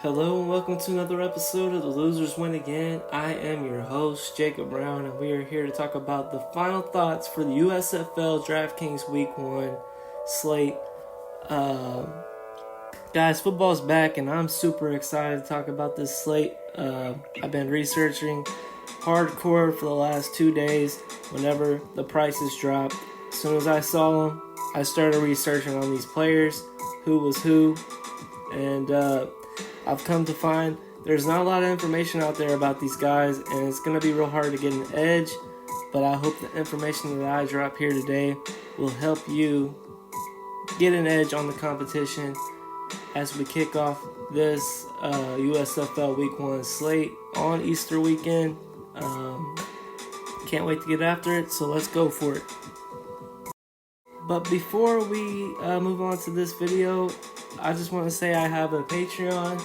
Hello and welcome to another episode of The Losers Win Again. I am your host, Jacob Brown, and we are here to talk about the final thoughts for the USFL Draftkings Week 1 slate. Guys, football's back, and I'm super excited to talk about this slate. I've been researching hardcore for the last 2 days whenever the prices dropped. As soon as I saw them, I started researching on these players, who was who, and I've come to find there's not a lot of information out there about these guys, and it's going to be real hard to get an edge, but I hope the information that I drop here today will help you get an edge on the competition as we kick off this USFL Week 1 slate on Easter weekend. Can't wait to get after it, so let's go for it. But before we move on to this video, I just want to say I have a Patreon.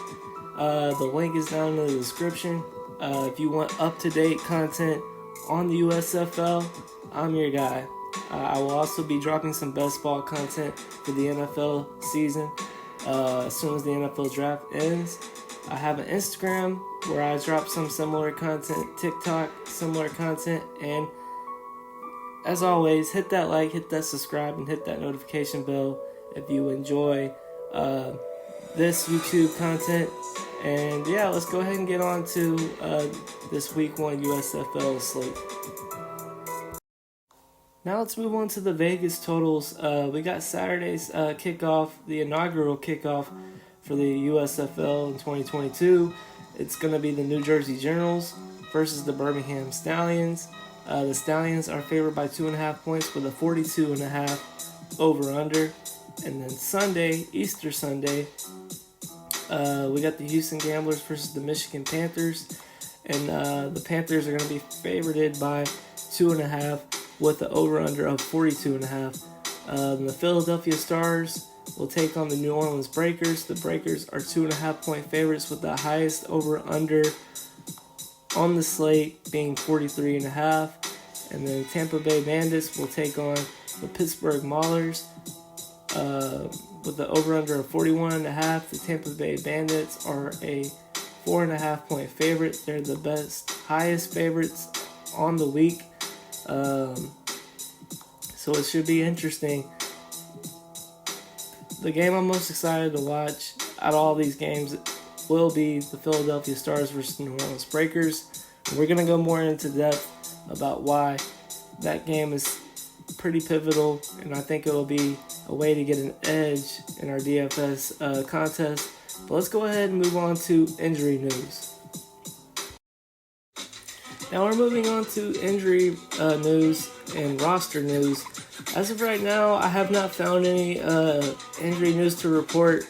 The link is down in the description. If you want up-to-date content on the USFL, I'm your guy. I will also be dropping some Bestball content for the NFL season as soon as the NFL draft ends. I have an Instagram where I drop some similar content, TikTok, similar content, and as always, hit that like, hit that subscribe, and hit that notification bell if you enjoy this YouTube content. And yeah, let's go ahead and get on to this Week 1 USFL slate. Now let's move on to the Vegas totals. We got Saturday's kickoff, the inaugural kickoff for the USFL in 2022. It's going to be the New Jersey Generals versus the Birmingham Stallions. The Stallions are favored by 2.5 points with a 42.5 over-under. And then Sunday, Easter Sunday, we got the Houston Gamblers versus the Michigan Panthers. And the Panthers are going to be favored by 2.5 with an over-under of 42.5. The Philadelphia Stars will take on the New Orleans Breakers. The Breakers are 2.5 point favorites with the highest over-under on the slate being 43.5. And then Tampa Bay Bandits will take on the Pittsburgh Maulers with the over-under of 41.5. The Tampa Bay Bandits are a 4.5 point favorite. They're the highest favorites on the week. So it should be interesting. The game I'm most excited to watch out of all these games will be the Philadelphia Stars versus the New Orleans Breakers. We're going to go more into depth about why that game is pretty pivotal, and I think it'll be a way to get an edge in our DFS contest. But let's go ahead and move on to injury news. Now we're moving on to injury news and roster news. As of right now, I have not found any injury news to report.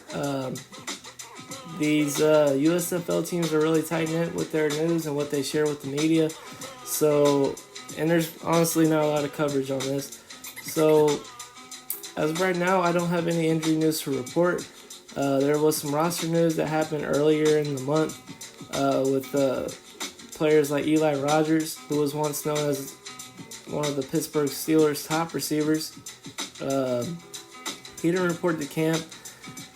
These USFL teams are really tight-knit with their news and what they share with the media. So, and there's honestly not a lot of coverage on this. So, as of right now, I don't have any injury news to report. There was some roster news that happened earlier in the month with players like Eli Rogers, who was once known as one of the Pittsburgh Steelers' top receivers. He didn't report to camp,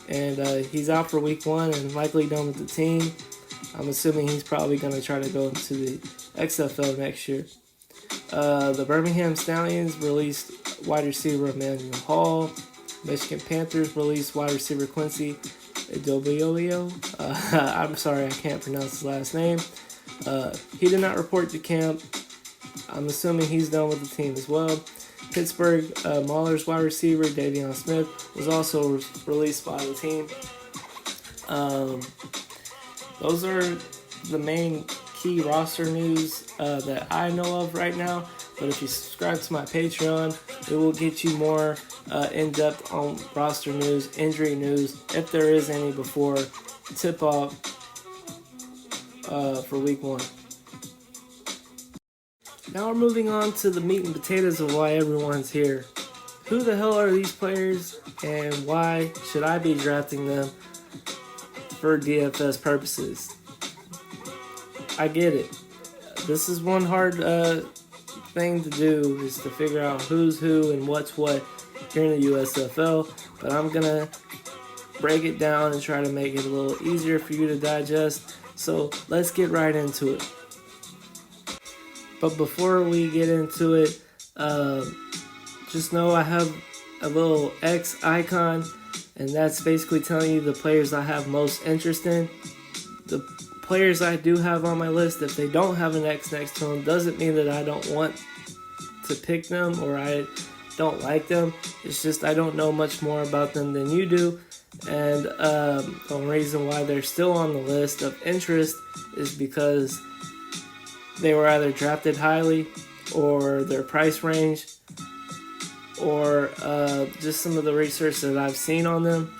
and he's out for Week 1 and likely done with the team. I'm assuming he's probably going to try to go into the XFL next year. The Birmingham Stallions released wide receiver Emmanuel Hall. Michigan Panthers released wide receiver Quincy Idobioyo. I'm sorry, I can't pronounce his last name. He did not report to camp. I'm assuming he's done with the team as well. Pittsburgh Maulers wide receiver Davion Smith was also released by the team. Those are the main key roster news that I know of right now. But if you subscribe to my Patreon, it will get you more in-depth on roster news, injury news, if there is any, before tip-off for Week 1. Now we're moving on to the meat and potatoes of why everyone's here. Who the hell are these players, and why should I be drafting them for DFS purposes? I get it. This is one hard thing to do, is to figure out who's who and what's what here in the USFL. But I'm going to break it down and try to make it a little easier for you to digest. So let's get right into it. But before we get into it, just know I have a little X icon, and that's basically telling you the players I have most interest in. The players I do have on my list, if they don't have an X next to them, doesn't mean that I don't want to pick them or I don't like them. It's just I don't know much more about them than you do. And the only reason why they're still on the list of interest is because they were either drafted highly or their price range or just some of the research that I've seen on them.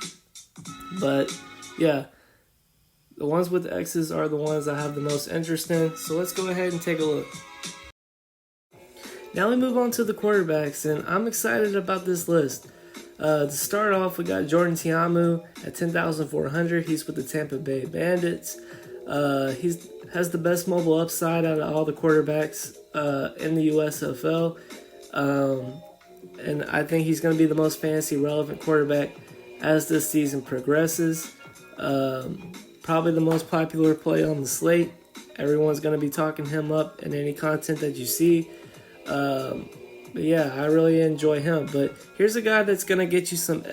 But yeah, the ones with X's are the ones I have the most interest in. So let's go ahead and take a look. Now we move on to the quarterbacks, and I'm excited about this list. To start off, we got Jordan Tiamu at 10,400. He's with the Tampa Bay Bandits. He has the best mobile upside out of all the quarterbacks in the USFL. And I think he's going to be the most fantasy relevant quarterback as this season progresses. Probably the most popular play on the slate. Everyone's going to be talking him up in any content that you see. But yeah, I really enjoy him. But here's a guy that's going to get you some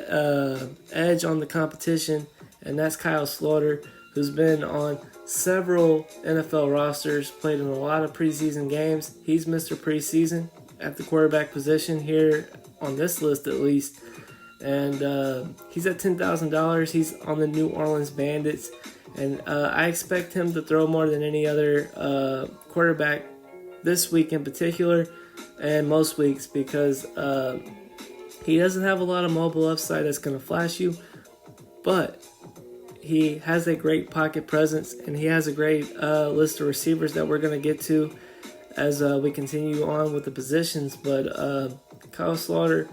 edge on the competition, and that's Kyle Slaughter, who's been on several NFL rosters, played in a lot of preseason games. He's Mr. Preseason at the quarterback position here on this list at least. And he's at $10,000. He's on the New Orleans Bandits. And I expect him to throw more than any other quarterback this week in particular, and most weeks, because he doesn't have a lot of mobile upside that's going to flash you, but he has a great pocket presence, and he has a great list of receivers that we're going to get to as we continue on with the positions. But Kyle Slaughter,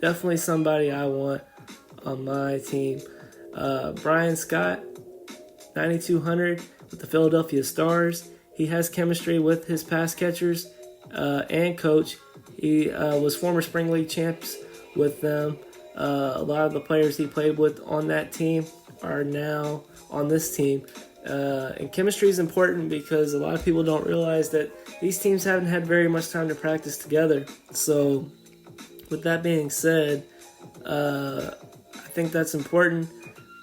definitely somebody I want on my team. Brian Scott, 9,200 with the Philadelphia Stars. He has chemistry with his pass catchers and coach. He was former Spring League champs with them. A lot of the players he played with on that team are now on this team. And chemistry is important because a lot of people don't realize that these teams haven't had very much time to practice together. So with that being said, I think that's important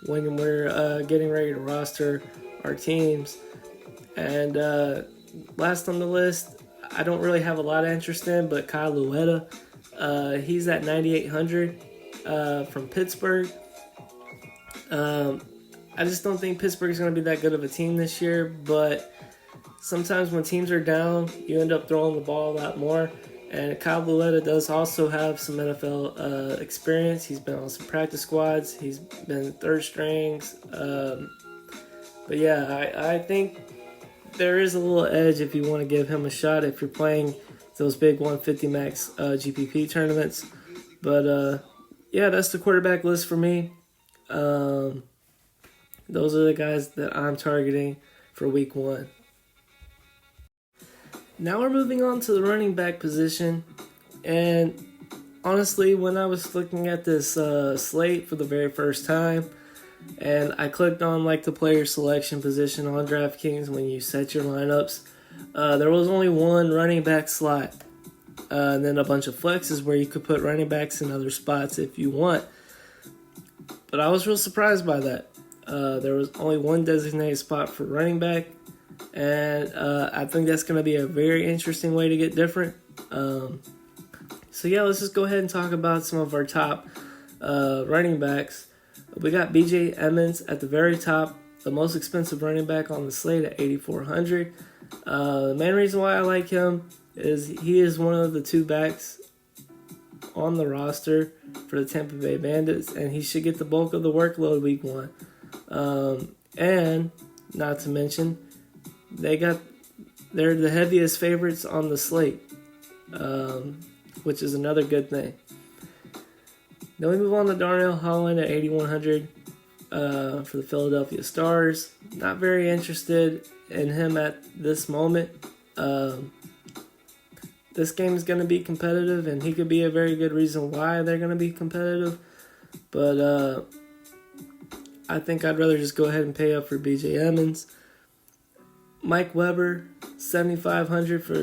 when we're getting ready to roster our teams. And last on the list, I don't really have a lot of interest in, but Kyle Luetta. He's at 9,800 from Pittsburgh. I just don't think Pittsburgh's going to be that good of a team this year, but sometimes when teams are down, you end up throwing the ball a lot more. And Kyle Luetta does also have some NFL experience. He's been on some practice squads. He's been third strings. But yeah, I think there is a little edge if you want to give him a shot if you're playing those big 150 max GPP tournaments. But yeah, that's the quarterback list for me. Those are the guys that I'm targeting for week 1. Now we're moving on to the running back position. And honestly, when I was looking at this slate for the very first time, and I clicked on like the player selection position on Draftkings when you set your lineups, there was only one running back slot. And then a bunch of flexes where you could put running backs in other spots if you want. But I was real surprised by that. There was only one designated spot for running back. And I think that's going to be a very interesting way to get different. So yeah, let's just go ahead and talk about some of our top running backs. We got B.J. Emmons at the very top, the most expensive running back on the slate at 8,400. The main reason why I like him is he is one of the two backs on the roster for the Tampa Bay Bandits, and he should get the bulk of the workload week 1. And not to mention, they're the heaviest favorites on the slate, which is another good thing. Then we move on to Darnell Holland at 8,100 for the Philadelphia Stars. Not very interested in him at this moment. This game is going to be competitive, and he could be a very good reason why they're going to be competitive. But I think I'd rather just go ahead and pay up for B.J. Emmons. Mike Weber, 7,500 for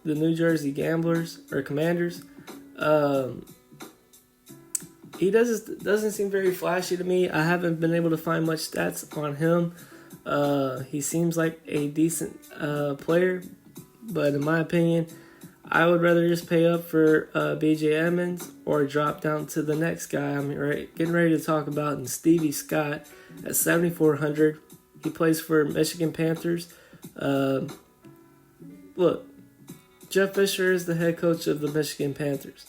the New Jersey Gamblers or Commanders. He doesn't seem very flashy to me. I haven't been able to find much stats on him. He seems like a decent player, but in my opinion, I would rather just pay up for B.J. Emmons or drop down to the next guy I'm getting ready to talk about, and Stevie Scott at 7,400. He plays for Michigan Panthers. Look, Jeff Fisher is the head coach of the Michigan Panthers,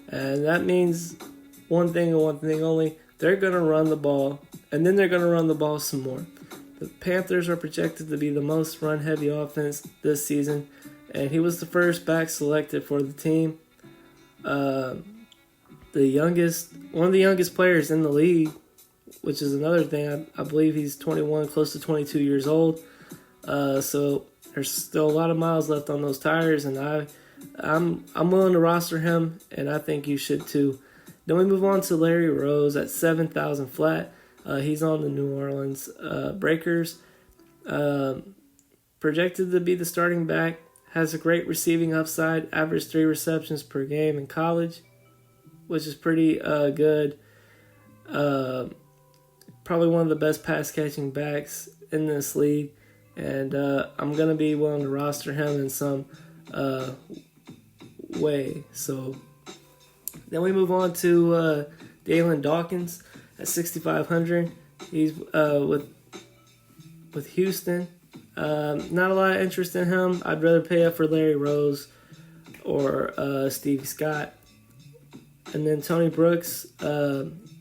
and that means one thing and one thing only. They're going to run the ball, and then they're going to run the ball some more. The Panthers are projected to be the most run-heavy offense this season, and he was the first back selected for the team. One of the youngest players in the league, which is another thing. I believe he's 21, close to 22 years old. So there's still a lot of miles left on those tires, and I'm willing to roster him, and I think you should too. Then we move on to Larry Rose at 7,000 flat. He's on the New Orleans Breakers. Projected to be the starting back. Has a great receiving upside. Averaged 3 receptions per game in college, which is pretty good. Probably one of the best pass-catching backs in this league. And I'm going to be willing to roster him in some way. So then we move on to Dalen Dawkins at 6,500. He's with Houston. Not a lot of interest in him. I'd rather pay up for Larry Rose or Stevie Scott. And then Tony Brooks,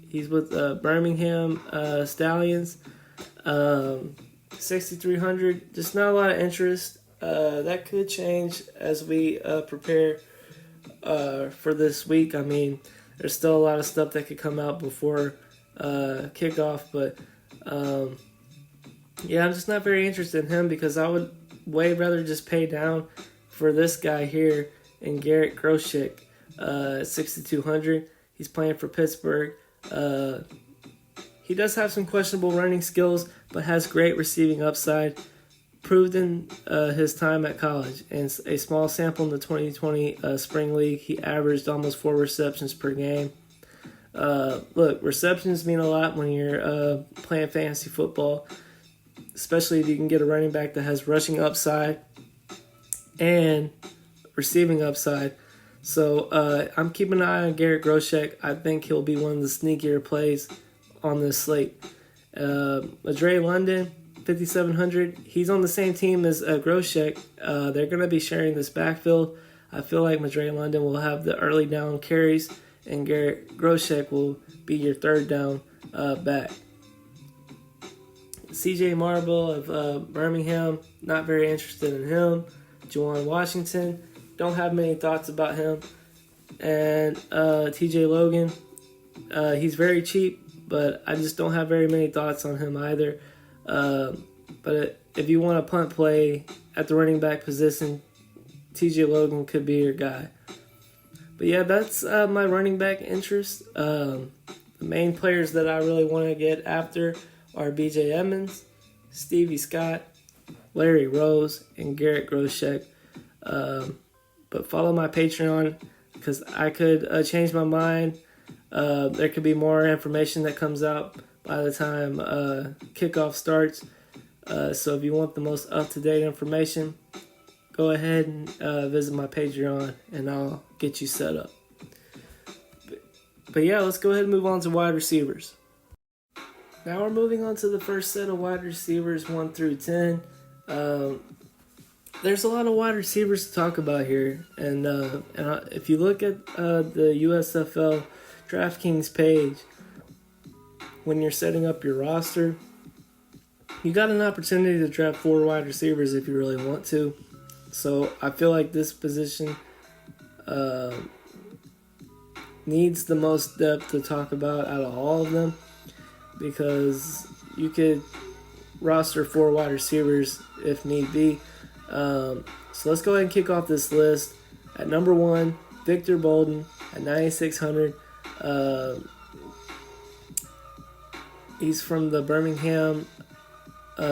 he's with Birmingham Stallions. 6,300. Just not a lot of interest. That could change as we prepare for this week. I mean, there's still a lot of stuff that could come out before kickoff, but yeah, I'm just not very interested in him because I would way rather just pay down for this guy here in Garrett Groshek at 6,200. He's playing for Pittsburgh. He does have some questionable running skills, but has great receiving upside. Proved in his time at college. And a small sample in the 2020 Spring League, he averaged almost 4 receptions per game. Look, receptions mean a lot when you're playing fantasy football, especially if you can get a running back that has rushing upside and receiving upside. So I'm keeping an eye on Garrett Groshek. I think he'll be one of the sneakier plays on this slate. Madre London, 5,700. He's on the same team as Groshek. They're going to be sharing this backfield. I feel like Madre London will have the early down carries, and Garrett Groshek will be your third down back. CJ Marble of Birmingham, not very interested in him. Juwan Washington, don't have many thoughts about him. And TJ Logan, he's very cheap, but I just don't have very many thoughts on him either. But if you want a punt play at the running back position, TJ Logan could be your guy. But yeah, that's my running back interest. The main players that I really want to get after are B.J. Emmons, Stevie Scott, Larry Rose, and Garrett Groshek. But follow my Patreon because I could change my mind. There could be more information that comes out by the time kickoff starts. So if you want the most up-to-date information, go ahead and visit my Patreon, and I'll get you set up. But yeah, let's go ahead and move on to wide receivers. Now we're moving on to the first set of wide receivers, 1 through 10. There's a lot of wide receivers to talk about here, and if you look at the USFL Draftkings page, when you're setting up your roster, you got an opportunity to draft 4 wide receivers if you really want to. So I feel like this position needs the most depth to talk about out of all of them, because you could roster 4 wide receivers if need be. So let's go ahead and kick off this list. At number 1, Victor Bolden at 9,600. He's from the Birmingham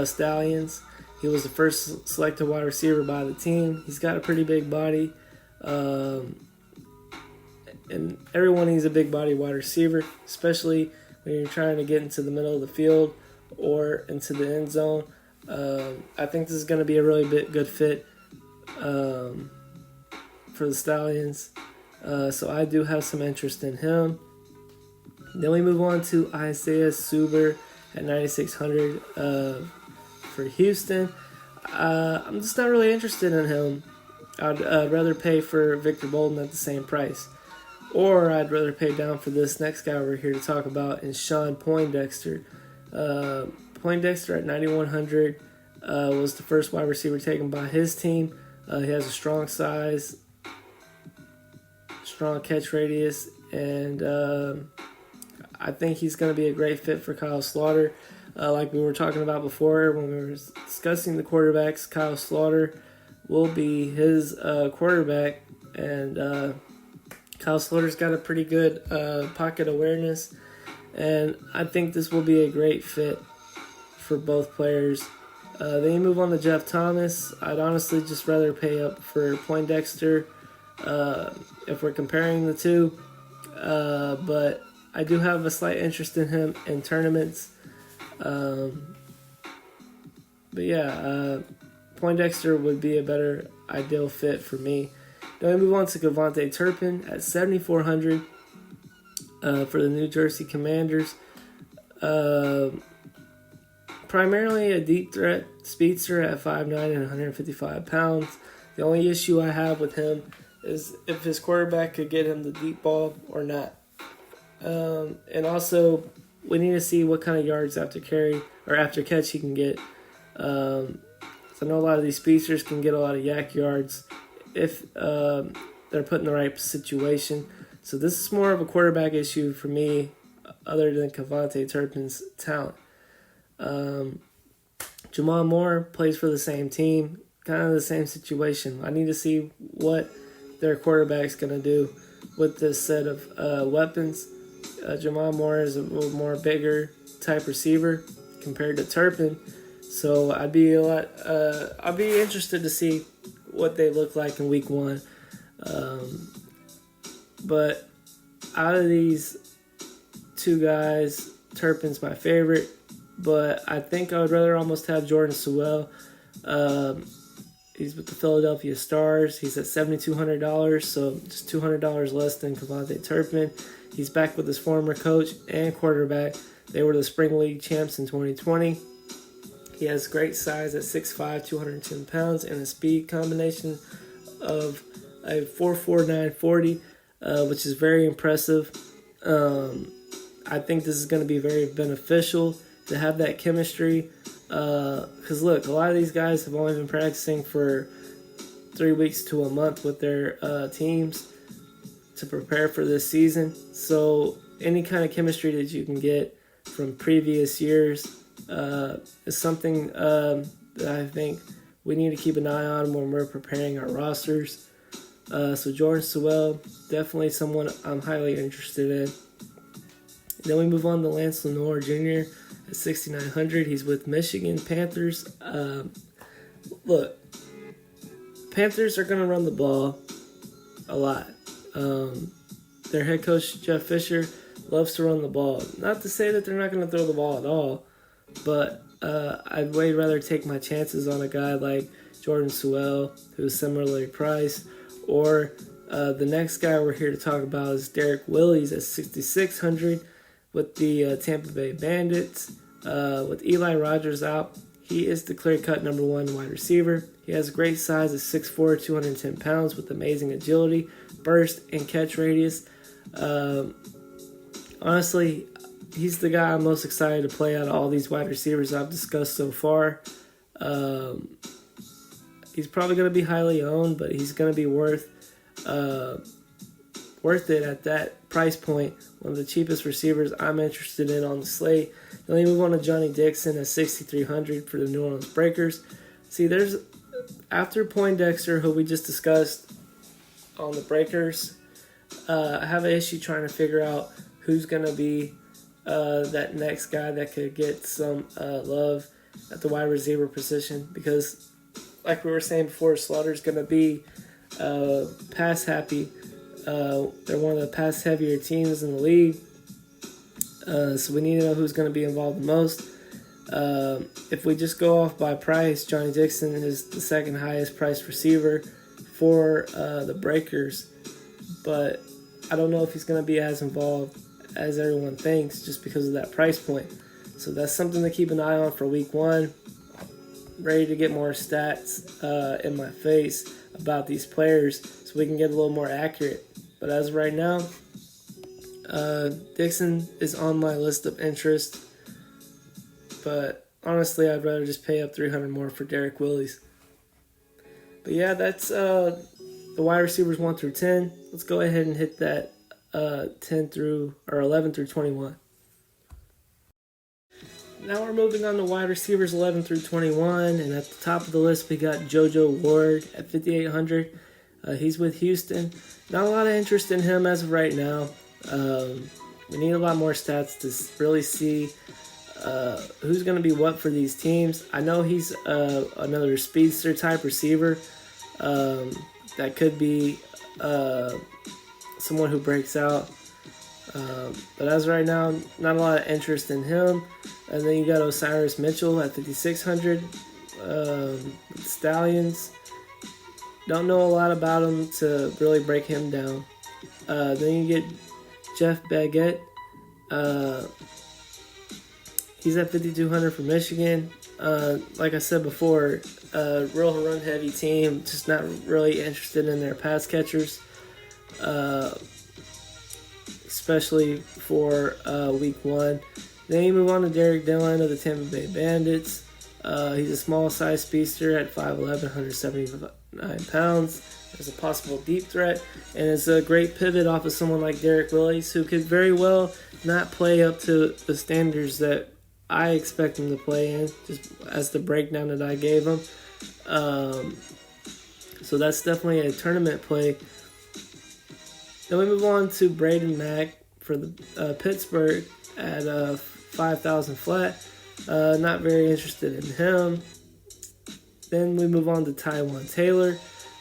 Stallions. He was the first selected wide receiver by the team. He's got a pretty big body. And everyone needs a big body wide receiver, especially when you're trying to get into the middle of the field or into the end zone. I think this is going to be a really good fit for the Stallions. So I do have some interest in him. Then we move on to Isaiah Suber at 9,600 for Houston. I'm just not really interested in him. I'd rather pay for Victor Bolden at the same price. Or I'd rather pay down for this next guy we're here to talk about, and Sean Poindexter. Poindexter at 9,100 was the first wide receiver taken by his team. He has a strong size, strong catch radius, and I think he's going to be a great fit for Kyle Slaughter. Like we were talking about before when we were discussing the quarterbacks, Kyle Slaughter will be his quarterback, and Kyle Slaughter's got a pretty good pocket awareness, and I think this will be a great fit for both players. Then you move on to Jeff Thomas. I'd honestly just rather pay up for Poindexter if we're comparing the two, but I do have a slight interest in him in tournaments. But yeah, Poindexter would be a better ideal fit for me. Then we move on to Gavontae Turpin at 7,400 for the New Jersey Commanders. Primarily a deep threat speedster at 5'9" and 155 pounds. The only issue I have with him is if his quarterback could get him the deep ball or not. And also, we need to see what kind of yards after catch he can get. So I know a lot of these speedsters can get a lot of yak yards if they're put in the right situation. So this is more of a quarterback issue for me, other than Gavontae Turpin's talent. Jamal Moore plays for the same team, kind of the same situation. I need to see what their quarterback's going to do with this set of weapons. Jamal Moore is a little more bigger type receiver compared to Turpin, so I'd be interested to see what they look like in week one. But out of these two guys, Turpin's my favorite, but I think I would rather almost have Jordan Sewell. He's with the Philadelphia Stars. He's at $7,200, so just $200 less than Gavontae Turpin. He's back with his former coach and quarterback. They were the Spring League champs in 2020. He has great size at 6'5", 210 pounds, and a speed combination of a 4.49 40, which is very impressive. I think this is going to be very beneficial to have that chemistry. Because look, a lot of these guys have only been practicing for 3 weeks to a month with their teams to prepare for this season. So any kind of chemistry that you can get from previous years is something that I think we need to keep an eye on when we're preparing our rosters. So Jordan Sewell, definitely someone I'm highly interested in. Then we move on to Lance Lenoir Jr. at 6,900. He's with Michigan Panthers. Look, Panthers are going to run the ball a lot. Their head coach, Jeff Fisher, loves to run the ball. Not to say that they're not going to throw the ball at all, but I'd way rather take my chances on a guy like Jordan Sewell, who's similarly priced, or the next guy we're here to talk about is Derek Willis at 6,600 with the Tampa Bay Bandits. With Eli Rogers out, he is the clear-cut number one wide receiver. He has a great size at 6'4", 210 pounds with amazing agility, burst, and catch radius. Honestly, he's the guy I'm most excited to play out of all these wide receivers I've discussed so far. He's probably going to be highly owned, but he's going to be worth it at that price point. One of the cheapest receivers I'm interested in on the slate. Then we move on to Johnny Dixon at 6,300 for the New Orleans Breakers. See, there's after Poindexter, who we just discussed on the Breakers, I have an issue trying to figure out who's going to be that next guy that could get some love at the wide receiver position, because like we were saying before, Slaughter's going to be pass happy. They're one of the pass heavier teams in the league. So we need to know who's going to be involved the most. If we just go off by price, Johnny Dixon is the second highest priced receiver for the Breakers. But I don't know if he's going to be as involved as everyone thinks just because of that price point. So that's something to keep an eye on for week 1. Ready to get more stats in my face about these players so we can get a little more accurate. But as of right now, Dixon is on my list of interest. But honestly, I'd rather just pay up $300 more for Derek Willis. But yeah, that's the wide receivers 1 through 10. Let's go ahead and hit that 11 through 21. Now we're moving on to wide receivers 11 through 21, and at the top of the list we got JoJo Ward at 5,800. He's with Houston. Not a lot of interest in him as of right now. We need a lot more stats to really see who's going to be what for these teams. I know he's another speedster type receiver that could be someone who breaks out. But as of right now, not a lot of interest in him. And then you got Osiris Mitchell at 5,600. Stallions. Don't know a lot about him to really break him down. Then you get Jeff Baguette. He's at 5,200 for Michigan. Like I said before, real run-heavy team. Just not really interested in their pass catchers. Especially for week 1. Then you move on to Derek Dillon of the Tampa Bay Bandits. He's a small-sized speedster at 5'11", 179 pounds. There's a possible deep threat, and it's a great pivot off of someone like Derek Willis, who could very well not play up to the standards that I expect him to play in, just as the breakdown that I gave him. So that's definitely a tournament play. Then we move on to Braden Mack for the Pittsburgh at 5,000 flat. Not very interested in him. Then we move on to Taiwan Taylor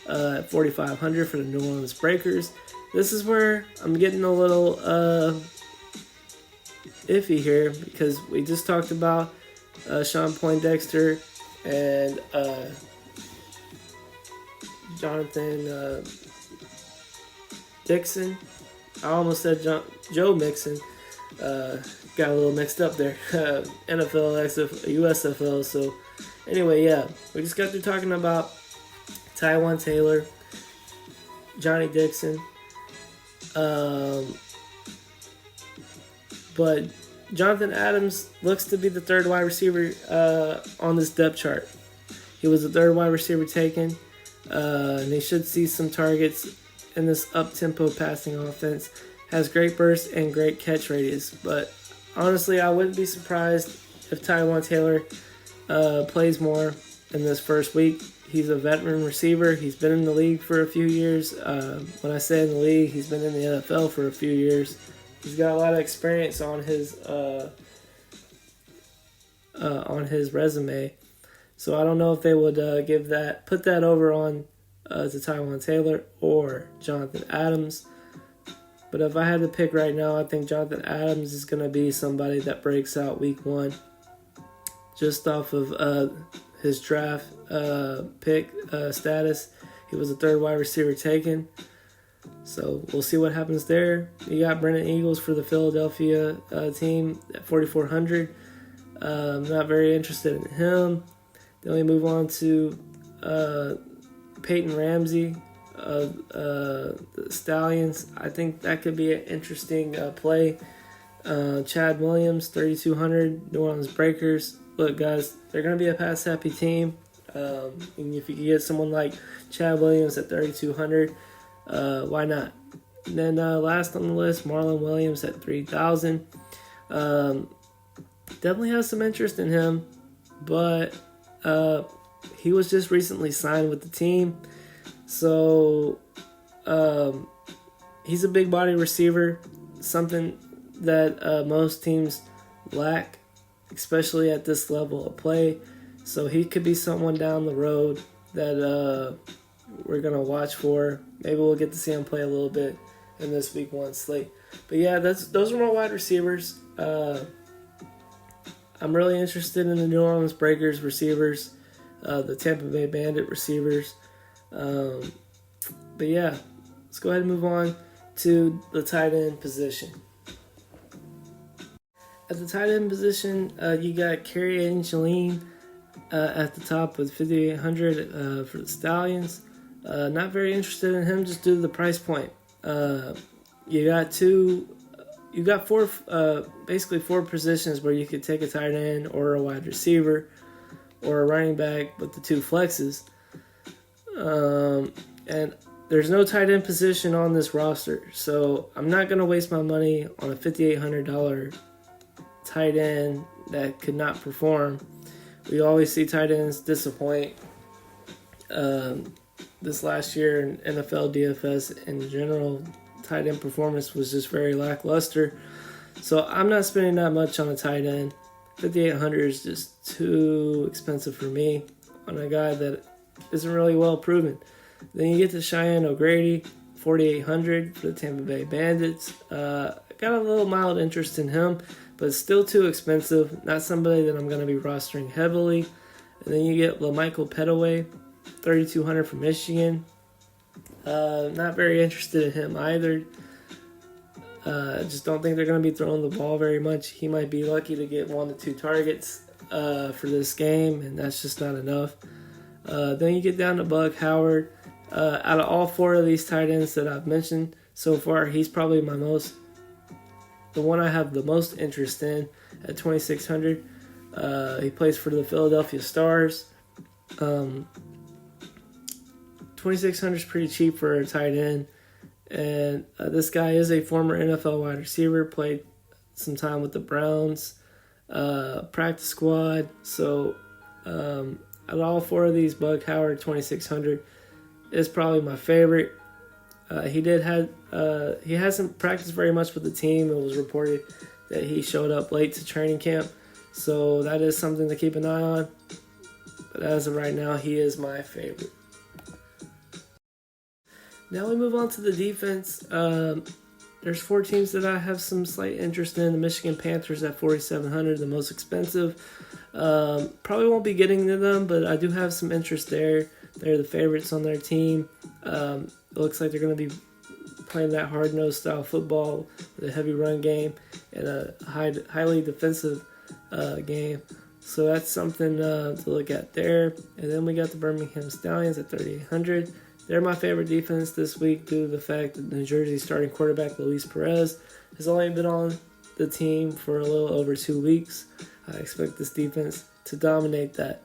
at 4,500 for the New Orleans Breakers. This is where I'm getting a little iffy here, because we just talked about Sean Poindexter and Jonathan Dixon. I almost said Joe Mixon. Got a little mixed up there. NFL, USFL. So anyway, yeah, we just got through talking about Taiwan Taylor, Johnny Dixon. But Jonathan Adams looks to be the third wide receiver on this depth chart. He was the third wide receiver taken, and he should see some targets in this up-tempo passing offense. Has great burst and great catch radius, but honestly, I wouldn't be surprised if Taiwan Taylor plays more in this first week. He's a veteran receiver. He's been in the league for a few years. When I say in the league, he's been in the NFL for a few years. He's got a lot of experience on his resume. So I don't know if they would put that over on to Taiwan Taylor or Jonathan Adams. But if I had to pick right now, I think Jonathan Adams is going to be somebody that breaks out week 1 just off of his draft pick status. He was the third wide receiver taken. So we'll see what happens there. You got Brennan Eagles for the Philadelphia team at 4,400. Not very interested in him. Then we move on to Peyton Ramsey of the Stallions. I think that could be an interesting play. Chad Williams, 3,200, New Orleans Breakers. Look, guys, they're going to be a pass-happy team. And if you can get someone like Chad Williams at 3,200, why not? And then last on the list, Marlon Williams at 3,000. Definitely has some interest in him, but he was just recently signed with the team. So he's a big body receiver, something that most teams lack, especially at this level of play. So he could be someone down the road that we're going to watch for. Maybe we'll get to see him play a little bit in this week 1 slate. But yeah, those are my wide receivers. I'm really interested in the New Orleans Breakers receivers, the Tampa Bay Bandit receivers. But yeah, let's go ahead and move on to the tight end position. At the tight end position, you got Kerry Angeline at the top with 5,800 for the Stallions. Not very interested in him just due to the price point. You got basically four positions where you could take a tight end or a wide receiver or a running back with the 2 flexes. And there's no tight end position on this roster, so I'm not going to waste my money on a $5,800 tight end that could not perform. We always see tight ends disappoint. This last year in NFL DFS in general, tight end performance was just very lackluster. So I'm not spending that much on a tight end. $5,800 is just too expensive for me on a guy that isn't really well proven. Then you get to Cheyenne O'Grady, $4,800 for the Tampa Bay Bandits. Got a little mild interest in him, but still too expensive. Not somebody that I'm going to be rostering heavily. And then you get LaMichael Petaway, $3,200 from Michigan. Not very interested in him either. Just don't think they're going to be throwing the ball very much. He might be lucky to get 1 to 2 targets for this game, and that's just not enough. Then you get down to Buck Howard. Out of all 4 of these tight ends that I've mentioned so far, he's probably the one I have the most interest in at $2,600. He plays for the Philadelphia Stars. $2,600 is pretty cheap for a tight end. And this guy is a former NFL wide receiver, played some time with the Browns, practice squad. So out of all 4 of these, Buck Howard, $2,600 is probably my favorite. He hasn't practiced very much with the team. It was reported that he showed up late to training camp. So that is something to keep an eye on. But as of right now, he is my favorite. Now we move on to the defense. There's 4 teams that I have some slight interest in. The Michigan Panthers at $4,700, the most expensive. Probably won't be getting to them, but I do have some interest there. They're the favorites on their team. It looks like they're going to be playing that hard-nosed style football with a heavy run game and a highly defensive game. So that's something to look at there. And then we got the Birmingham Stallions at $3,800. They're my favorite defense this week due to the fact that New Jersey's starting quarterback Luis Perez has only been on the team for a little over 2 weeks. I expect this defense to dominate that.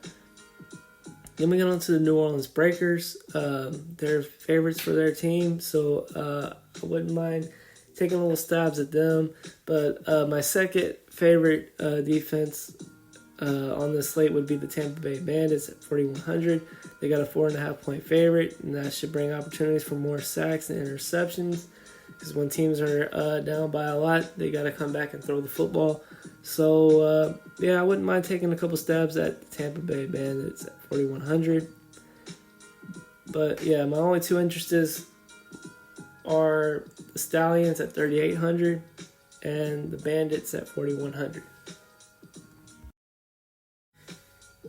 Then we get on to the New Orleans Breakers. They're favorites for their team, so I wouldn't mind taking little stabs at them. But my second favorite defense on this slate would be the Tampa Bay Bandits at $4,100. They got a 4.5 point favorite, and that should bring opportunities for more sacks and interceptions. Because when teams are down by a lot, they got to come back and throw the football. So I wouldn't mind taking a couple stabs at the Tampa Bay Bandits at $4,100. But yeah, my only 2 interests are the Stallions at $3,800 and the Bandits at $4,100.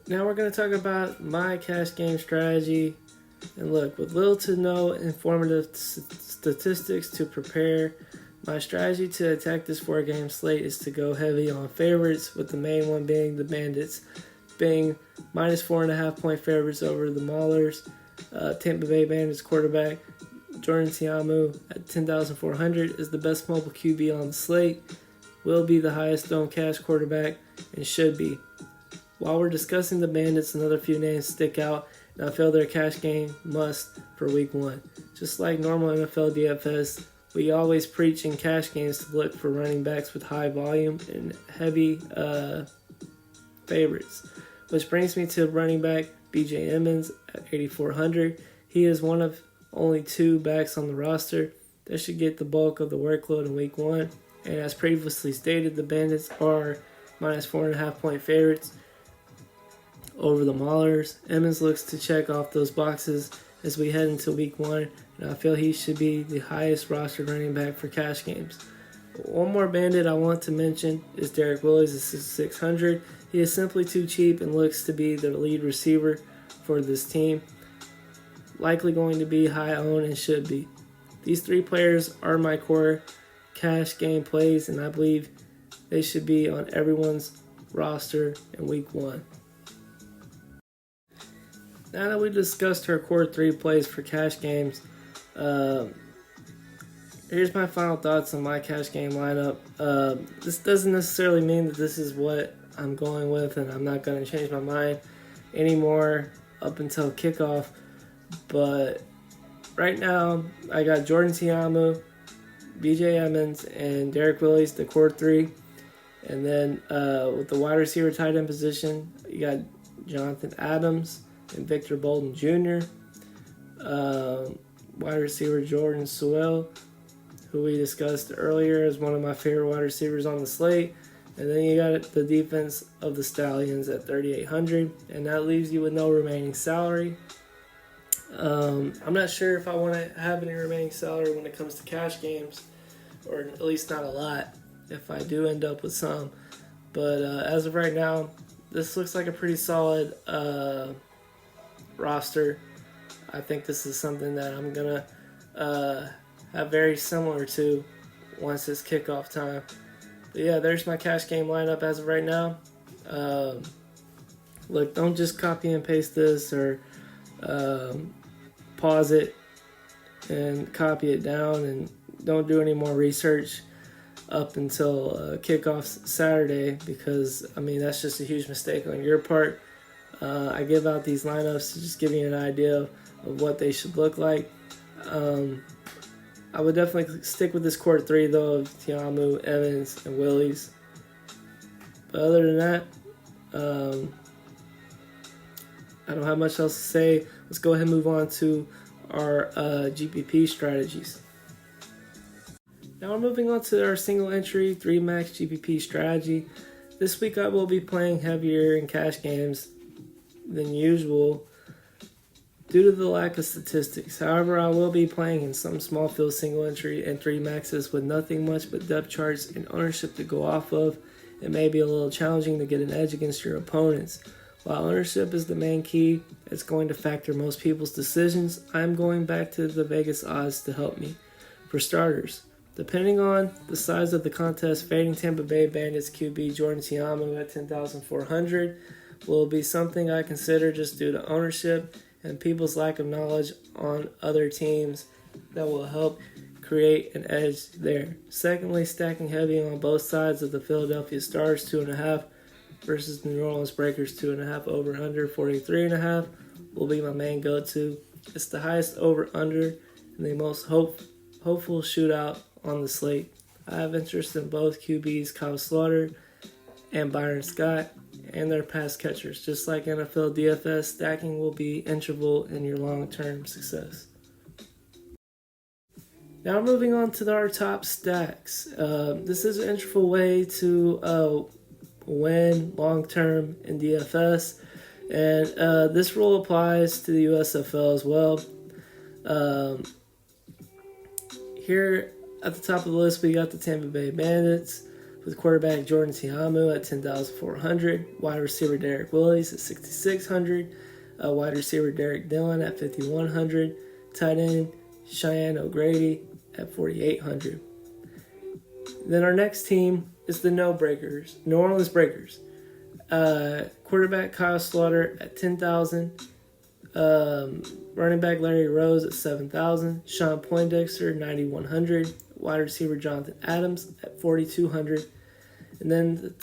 Now we're going to talk about my cash game strategy. And look, with little to no informative statistics to prepare, my strategy to attack this 4-game slate is to go heavy on favorites, with the main one being the Bandits, being minus 4.5 point favorites over the Maulers. Tampa Bay Bandits quarterback Jordan Tiamu at $10,400 is the best mobile QB on the slate, will be the highest owned cash quarterback, and should be. While we're discussing the Bandits, another few names stick out, and I feel their cash game must for week 1. Just like normal NFL DFS, we always preach in cash games to look for running backs with high volume and heavy favorites. Which brings me to running back BJ Emmons at $8,400. He is one of only 2 backs on the roster that should get the bulk of the workload in week 1, And as previously stated, the Bandits are minus 4.5 point favorites over the Maulers. Emmons looks to check off those boxes as we head into week 1, and I feel he should be the highest rostered running back for cash games. One more Bandit I want to mention is Derek Willis at 6,600. He is simply too cheap and looks to be the lead receiver for this team. Likely going to be high owned and should be. These 3 players are my core cash game plays, and I believe they should be on everyone's roster in week 1. Now that we discussed our core 3 plays for cash games, here's my final thoughts on my cash game lineup. This doesn't necessarily mean that this is what I'm going with, and I'm not going to change my mind anymore up until kickoff. But right now, I got Jordan Tiamu, BJ Emmons, and Derek Willis, the core 3. And then with the wide receiver tight end position, you got Jonathan Adams and Victor Bolden Jr., wide receiver Jordan Sewell, who we discussed earlier as one of my favorite wide receivers on the slate. And then you got the defense of the Stallions at 3,800, and that leaves you with no remaining salary. I'm not sure if I want to have any remaining salary when it comes to cash games, or at least not a lot if I do end up with some. But as of right now, this looks like a pretty solid roster. I think this is something that I'm going to have very similar to once it's kickoff time. But yeah, there's my cash game lineup as of right now. Look, don't just copy and paste this or pause it and copy it down, and don't do any more research up until kickoff Saturday, because I mean that's just a huge mistake on your part. I give out these lineups to just give you an idea of what they should look like. I would definitely stick with this core 3 though of Tiamu, Evans, and Willis. But other than that, I don't have much else to say. Let's go ahead and move on to our GPP strategies. Now we're moving on to our single entry 3 max GPP strategy. This week I will be playing heavier in cash games than usual due to the lack of statistics. However, I will be playing in some small field single entry and 3 maxes with nothing much but depth charts and ownership to go off of. It may be a little challenging to get an edge against your opponents. While ownership is the main key, it's going to factor most people's decisions. I'm going back to the Vegas odds to help me. For starters, depending on the size of the contest, fading Tampa Bay Bandits QB Jordan Tiamu at 10,400 will be something I consider just due to ownership and people's lack of knowledge on other teams that will help create an edge there. Secondly, stacking heavy on both sides of the Philadelphia Stars 2.5 versus the New Orleans Breakers 2.5 over under 43.5 will be my main go-to. It's the highest over under and the most hopeful shootout on the slate. I have interest in both QBs Kyle Slaughter and Byron Scott and their pass catchers. Just like NFL DFS, stacking will be integral in your long-term success. Now moving on to our top stacks. This is an integral way to win long-term in DFS, and this rule applies to the USFL as well. Here at the top of the list, we got the Tampa Bay Bandits with quarterback Jordan Tiamu at 10,400, wide receiver Derek Willis at 6,600, wide receiver Derek Dillon at 5,100, tight end Cheyenne O'Grady at 4,800. Then our next team is the New Orleans Breakers. Quarterback Kyle Slaughter at 10,000, running back Larry Rose at 7,000, Sean Poindexter 9,100, wide receiver Jonathan Adams at 4,200. And then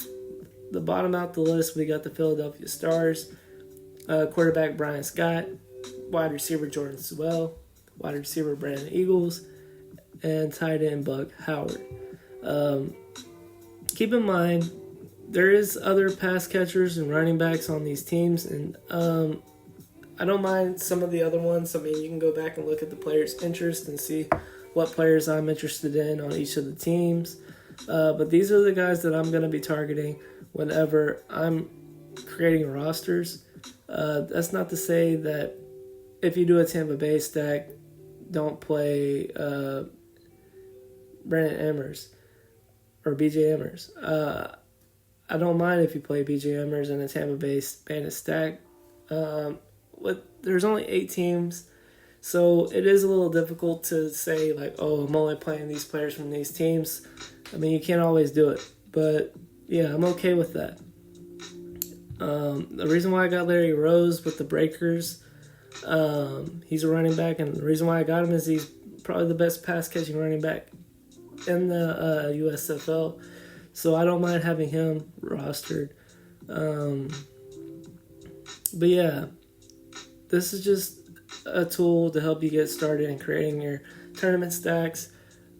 the bottom out the list, we got the Philadelphia Stars, quarterback Brian Scott, wide receiver Jordan Sewell, wide receiver Brandon Eagles, and tight end Buck Howard. Keep in mind, there is other pass catchers and running backs on these teams, and I don't mind some of the other ones. I mean, you can go back and look at the players' interest and see what players I'm interested in on each of the teams. But these are the guys that I'm going to be targeting whenever I'm creating rosters. That's not to say that if you do a Tampa Bay stack, don't play Brandon Emmers or BJ Emmers. I don't mind if you play BJ Emmers in a Tampa Bay Bandit stack. There's only 8 teams, so it is a little difficult to say, like, oh, I'm only playing these players from these teams. I mean, you can't always do it, but yeah, I'm okay with that. The reason why I got Larry Rose with the Breakers, he's a running back, and the reason why I got him is he's probably the best pass-catching running back in the USFL, so I don't mind having him rostered. But yeah, this is just a tool to help you get started in creating your tournament stacks,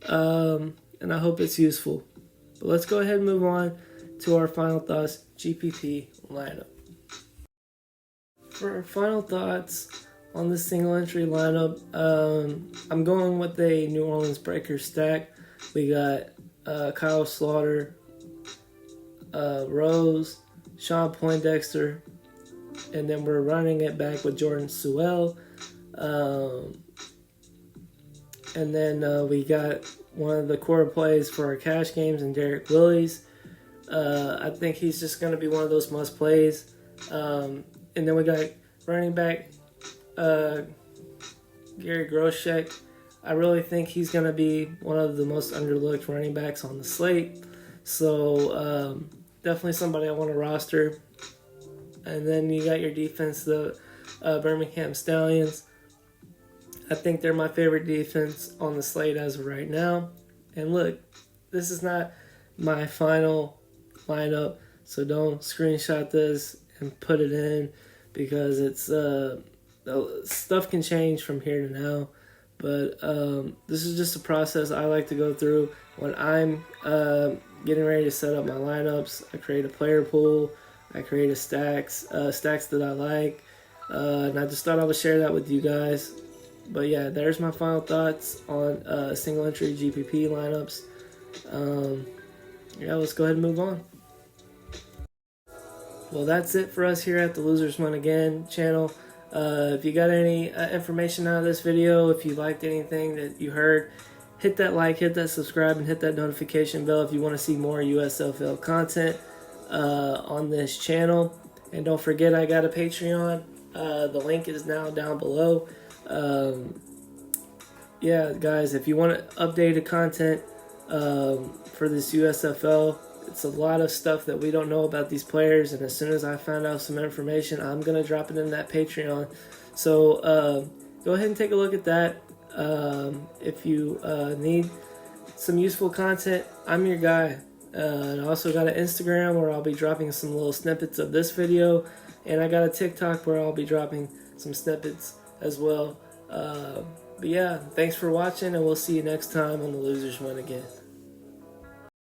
and I hope it's useful. But let's go ahead and move on to our final thoughts GPP lineup. For our final thoughts on this single entry lineup, I'm going with a New Orleans Breakers stack. We got Kyle Slaughter, Rose, Sean Poindexter, and then we're running it back with Jordan Sewell. And then we got one of the core plays for our cash games in Derek Willis. I think he's just going to be one of those must plays. And then we got running back Gary Groshek. I really think he's going to be one of the most underlooked running backs on the slate. So definitely somebody I want to roster. And then you got your defense, the Birmingham Stallions. I think they're my favorite defense on the slate as of right now. And look, this is not my final lineup, so don't screenshot this and put it in, because it's stuff can change from here to now. But this is just a process I like to go through when I'm getting ready to set up my lineups. I create a player pool. I create a stacks that I like. And I just thought I would share that with you guys. But yeah, there's my final thoughts on single entry GPP lineups. Yeah, let's go ahead and move on. Well, that's it for us here at the Losers Win Again channel. If you got any information out of this video, if you liked anything that you heard, hit that like, hit that subscribe, and hit that notification bell if you want to see more USFL content on this channel. And don't forget, I got a Patreon. The link is now down below. Yeah, guys, if you want updated content for this USFL, it's a lot of stuff that we don't know about these players, and as soon as I find out some information, I'm going to drop it in that Patreon. So go ahead and take a look at that. If you need some useful content, I'm your guy. And I also got an Instagram where I'll be dropping some little snippets of this video, and I got a TikTok where I'll be dropping some snippets as well. But yeah, thanks for watching, and we'll see you next time on the Losers Win Again.